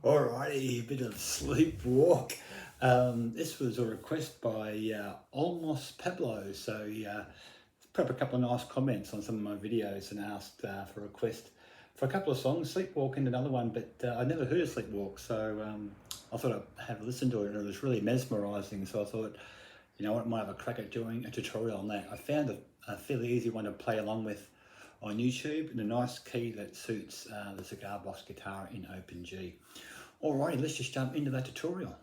Alrighty, a bit of Sleepwalk. This was a request by Almost Pablo, so put up a couple of nice comments on some of my videos and asked for a request for a couple of songs, Sleepwalk and another one, but I'd never heard of Sleepwalk, so I thought I'd have a listen to it, and it was really mesmerising, so I thought, you know what, I might have a crack at doing a tutorial on that. I found a fairly easy one to play along with on YouTube in a nice key that suits the Cigar box guitar in Open G. Alrighty, let's just jump into that tutorial.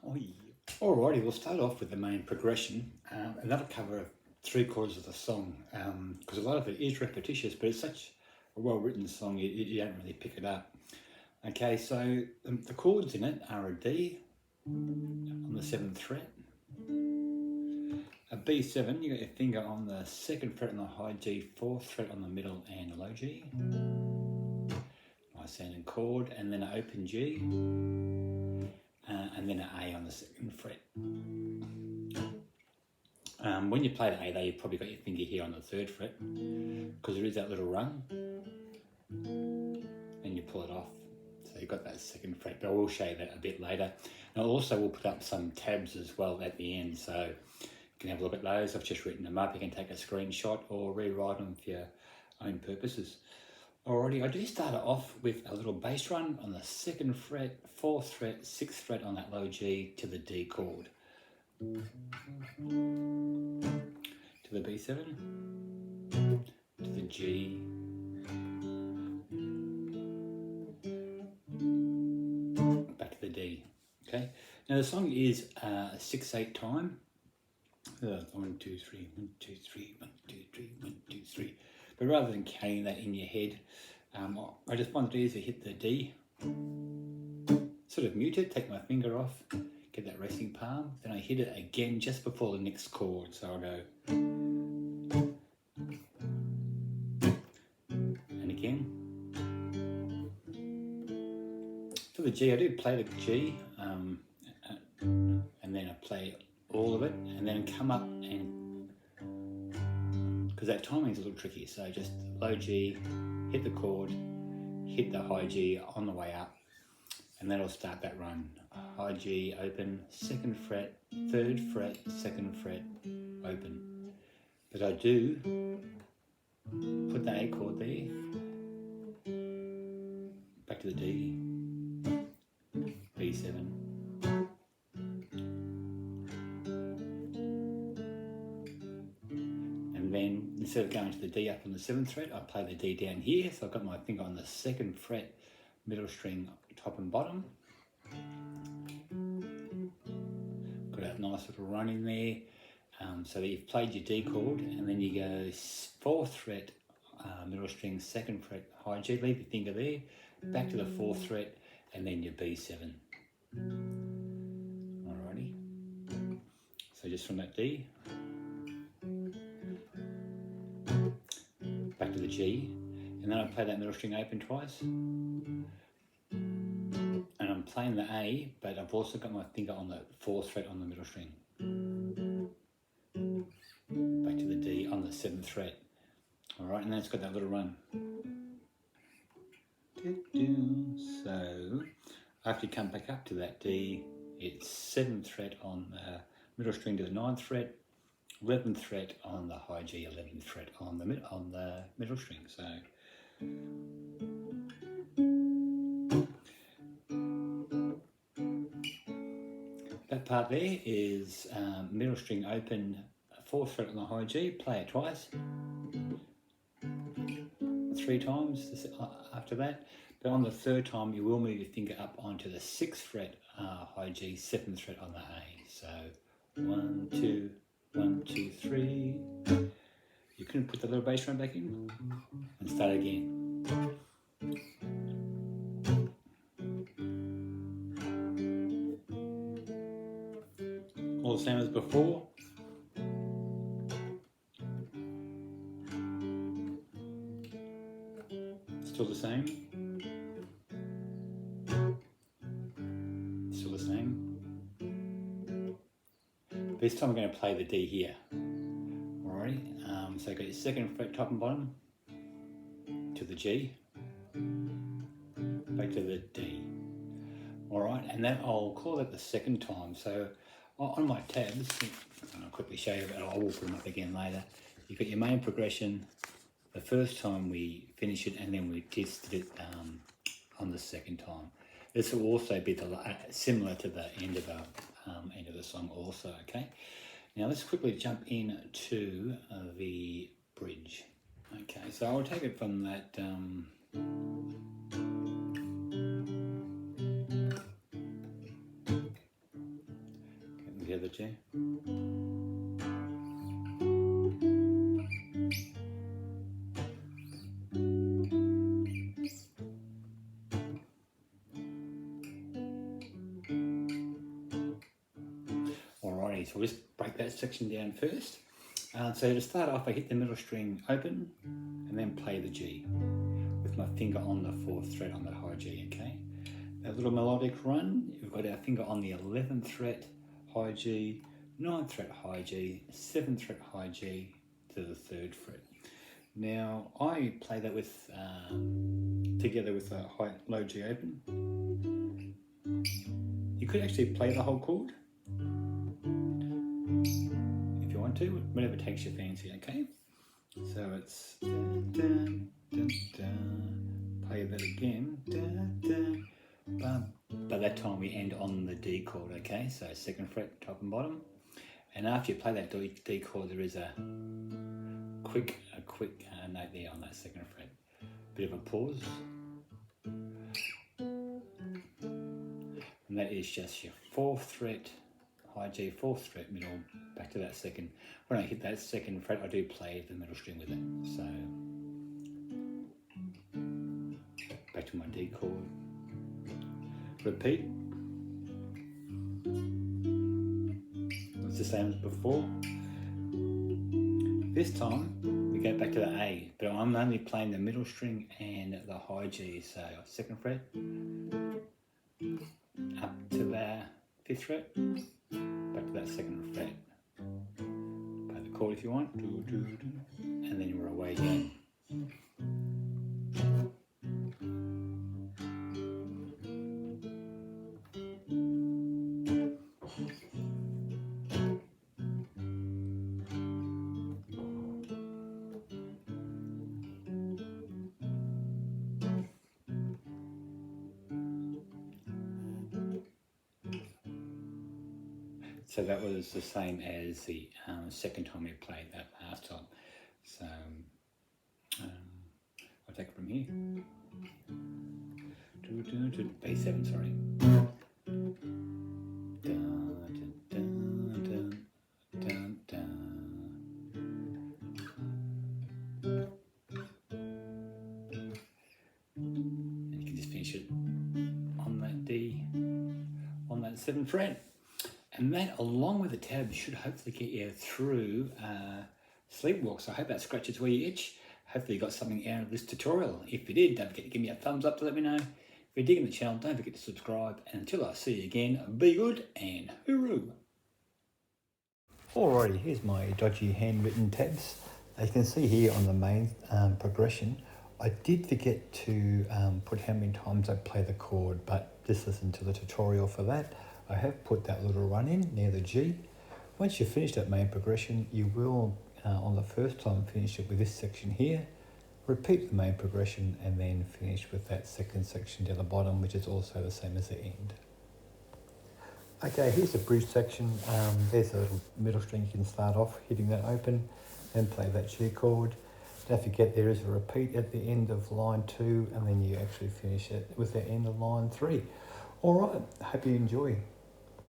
Oh yeah. Alrighty, we'll start off with the main progression, and that'll cover 3/4 of the song, because a lot of it is repetitious, but it's such a well-written song, you don't really pick it up. Okay, so the chords in it are a D on the 7th fret, a B7, you got your finger on the 2nd fret on the high G, 4th fret on the middle and low G. Nice sounding chord, and then an open G, and then an A on the 2nd fret. When you play the A though, you've probably got your finger here on the 3rd fret, because there is that little rung, and you pull it off. So you've got that 2nd fret, but I will show you that a bit later. And also we'll put up some tabs as well at the end, so you can have a look at those. I've just written them up. You can take a screenshot or rewrite them for your own purposes. Alrighty, I do start it off with a little bass run on the 2nd fret, 4th fret, 6th fret on that low G to the D chord. To the B7, to the G, back to the D. Okay, now the song is a 6/8 time. 1, 2, 3, 1, 2, 3, 1, 2, 3, 1, 2, 3. But rather than counting that in your head, I just want to do is to hit the D, sort of mute it, take my finger off, get that resting palm, then I hit it again just before the next chord. So I'll go, and again. For the G, I do play the G, and then I play all of it, and then come up and, because that timing's a little tricky, so just low G, hit the chord, hit the high G on the way up, and that'll start that run. High G, open, 2nd fret, 3rd fret, 2nd fret, open. But I do put the A chord there, back to the D, B7, and then instead of going to the D up on the 7th fret, I play the D down here, so I've got my finger on the 2nd fret, middle string, top and bottom. Got that nice little run in there, so that you've played your D chord, and then you go 4th fret, middle string, 2nd fret, high G, leave your finger there, back to the 4th fret, and then your B7. Alrighty, so just from that D, back to the G, and then I play that middle string open twice, and I'm playing the A, but I've also got my finger on the 4th fret on the middle string, back to the D on the 7th fret. Alright, and then it's got that little run. So after you come back up to that D, it's 7th fret on the middle string to the 9th fret, 11th fret on the high G, 11th fret on the middle string. So that part there is middle string open, 4th fret on the high G, play it twice, 3 times after that. But on the 3rd time, you will move your finger up onto the 6th fret, high G, 7th fret on the A. So 1, 2, 1, 2, 3. You can put the little bass drum back in and start again. All the same as before. Still the same. Still the same. This time I'm going to play the D here. Alrighty, so you got your 2nd fret top and bottom to the G, back to the D. All right, and then I'll call that the second time. So on my tabs, I'll quickly show you, but I will put them up again later. You've got your main progression, the first time we finish it, and then we tested it on the second time. This will also be similar to the end of the song also, okay? Now let's quickly jump in to the bridge. Okay, so I'll take it from that the other two. Alrighty, so we'll just break that section down first. So to start off, I hit the middle string open and then play the G with my finger on the 4th fret on the high G, okay? That little melodic run, we've got our finger on the 11th fret, high G, 9th fret, high G, 7th fret, high G to the 3rd fret. Now, I play that with together with a low G open. You could actually play the whole chord if you want to, whatever takes your fancy, okay? So it's dun, dun, dun, dun. Play that again, dun, dun, bum. By that time we end on the D chord, okay? So 2nd fret, top and bottom. And after you play that D chord, there is a quick note there on that 2nd fret. Bit of a pause. And that is just your 4th fret, high G, 4th fret, middle, back to that 2nd. When I hit that 2nd fret, I do play the middle string with it. So, back to my D chord. Repeat. It's the same as before. This time, we go back to the A, but I'm only playing the middle string and the high G. So 2nd fret, up to the 5th fret, back to that 2nd fret. Play the chord if you want, and then you're away again. So that was the same as the second time we played that last time. So I'll take it from here. B7, sorry. And you can just finish it on that D, on that 7th fret. And that, along with the tab, should hopefully get you through Sleepwalk. So I hope that scratches where you itch. Hopefully you got something out of this tutorial. If you did, don't forget to give me a thumbs up to let me know. If you're digging the channel, don't forget to subscribe. And until I see you again, be good and hooroo. Alrighty, here's my dodgy handwritten tabs. As you can see here on the main progression, I did forget to put how many times I play the chord, but just listen to the tutorial for that. I have put that little run in near the G. Once you've finished that main progression, you will, on the first time, finish it with this section here, repeat the main progression, and then finish with that second section down the bottom, which is also the same as the end. Okay, here's the bridge section. There's a little middle string. You can start off hitting that open and play that G chord. Don't forget there is a repeat at the end of line 2, and then you actually finish it with the end of line 3. All right, hope you enjoy.